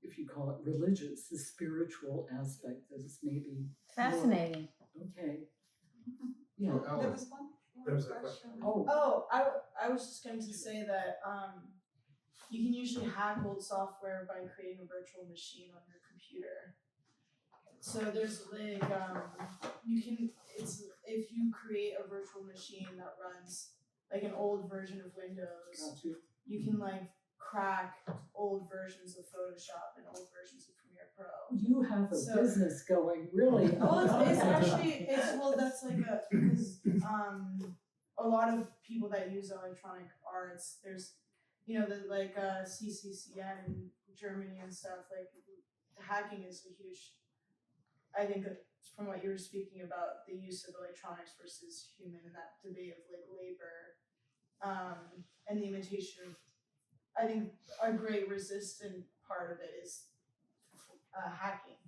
if you call it religious, the spiritual aspect that is maybe Fascinating. okay. Yeah. There was one more There was a question. Oh, Oh, I was just going to say that you can usually hack old software by creating a virtual machine on your computer. So there's like if you create a virtual machine that runs like an old version of Windows, got you. you can like crack old versions of Photoshop and old versions of Premiere Pro. You have a So- business going, really. Well, it's actually that's like because a lot of people that use electronic arts, there's the like CCCN in Germany and stuff, like hacking is a huge, I think that from what you were speaking about the use of electronics versus human and that debate of like labor and the imitation of, I think a great resistant part of it is hacking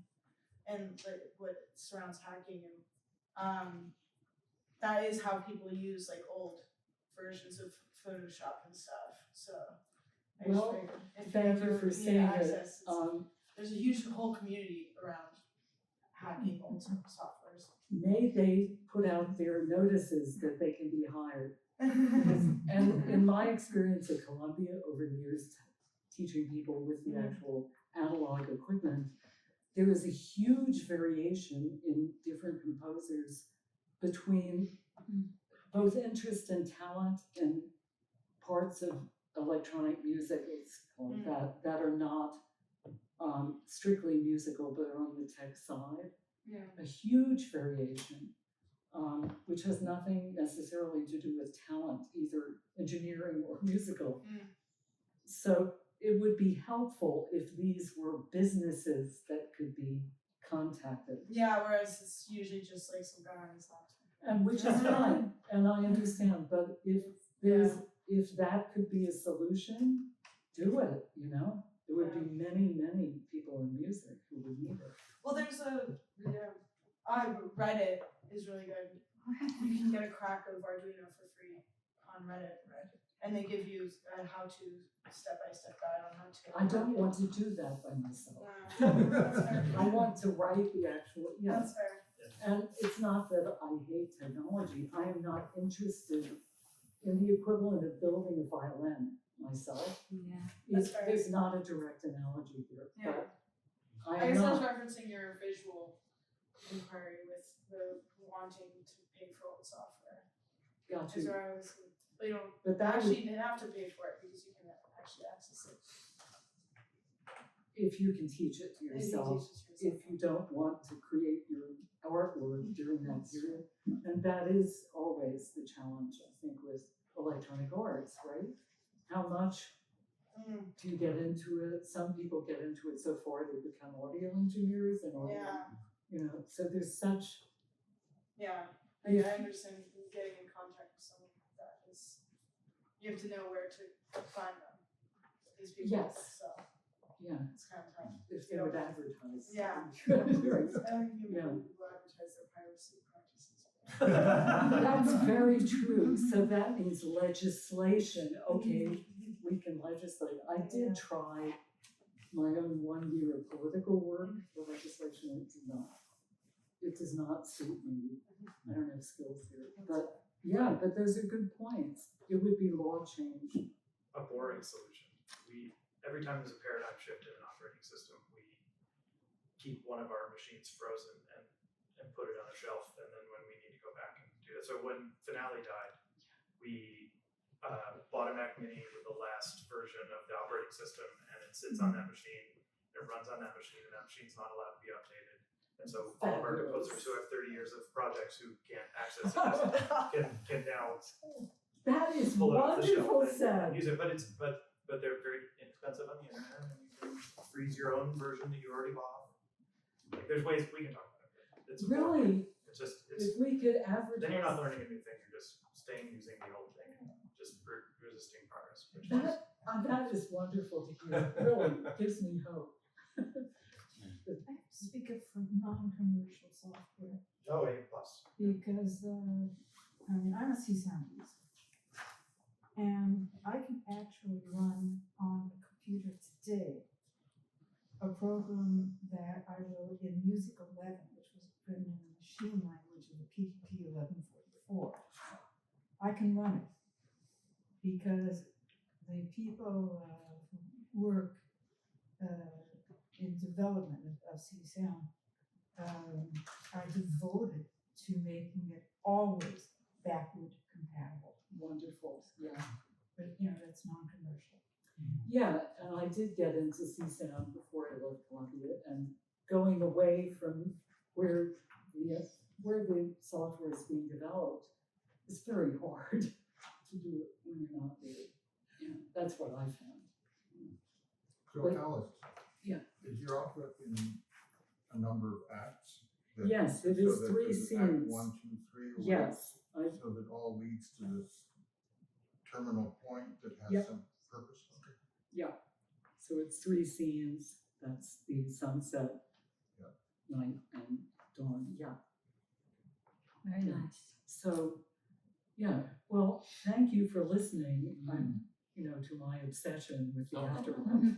and like what surrounds hacking, and that is how people use like old versions of Photoshop and stuff. So I just Well, figured if thank ever you for need saying it. access, there's a huge whole community around hacking old softwares. May they put out their notices that they can be hired. And in my experience at Columbia over the years, teaching people with the actual analog equipment, there is a huge variation in different composers between both interest and talent in parts of electronic music, let's call it that are not strictly musical, but are on the tech side. Yeah. A huge variation, which has nothing necessarily to do with talent, either engineering or musical. So it would be helpful if these were businesses that could be contacted. Yeah, whereas it's usually just like some guy on his laptop. And which is fine, and I understand, but if that could be a solution, do it, you know? There would be many, many people in music who would need it. Well, there's Reddit is really good. You can get a crack of Arduino for free on Reddit. And they give you a how-to step-by-step guide on how to. I don't want to do that by myself. That's fair. I want to write the actual, That's fair. And it's not that I hate technology, I am not interested in the equivalent of building a violin myself. Yeah. That's fair. There's not a direct analogy here, Yeah. but I I am guess I was not. referencing your visual inquiry with the wanting to pay for all the software. Got Is you, where I was, but you don't but that would, actually have to pay for it because you can actually access it. if you can teach it to If you yourself, teach it to yourself. if you don't want to create your artwork during that period. And that is always the challenge, I think, with electronic arts, right? How much do you get into it? Some people get into it so far they become audio engineers and audio, Yeah, you know, so there's such, yeah. Yeah. I understand getting in contact with someone like that is, you have to know where to find them, these people. Yes. So yeah, it's kind of tough. if they would advertise. Yeah. Yeah. I don't think you Yeah. people advertise their piracy practices. That's very true. So that means legislation. Okay, we can legislate. I did try my own 1 year of political work for legislation. It does not suit me. I don't have skills here. But yeah, but those are good points. It would be law change. A boring solution. Every time there's a paradigm shift in an operating system, we keep one of our machines frozen and put it on a shelf, and then when we need to go back and do that. So when Finale died, we bought a Mac Mini with the last version of the operating system, and it sits on that machine, it runs on that machine, and that machine's not allowed to be updated. And so all of our composers who have 30 years of projects who can't access it can now That is pull it off the shelf wonderful and said. use it, but they're very inexpensive on the internet, and you can freeze your own version that you already bought. Like, there's ways we can talk about it. It's Really, It's just if we could advertise. then you're not learning a new thing. You're just staying using the old thing, just resisting progress. Which is, That is wonderful to hear. Really gives me hope. I have to speak up for non-commercial software oh, A plus. because, I'm a C-sound user. And I can actually run on a computer today a program that I wrote in Music 11, which was written in the machine language of the PTP 1144. I can run it because the people who work in development of C-Sound are devoted to making it always backward compatible. Wonderful, yeah. But, that's non-commercial. Yeah, and I did get into C-Sound before I left Columbia, and going away from where the software is being developed, it's very hard to do it when you're not there. Yeah, that's what I found. So But- Alice. Yeah. Is your opera in a number of acts? that- Yes, it so is that 3 there's scenes. Act 1, 2, 3, or whatever, Yes, so that all leads to this terminal point that has Yep. some purpose. Okay. yeah. So it's 3 scenes. That's the sunset, Yeah. night, and dawn. Yeah. Very Yeah. nice. So, yeah. Well, thank you for listening. To my obsession with the No. afterlife.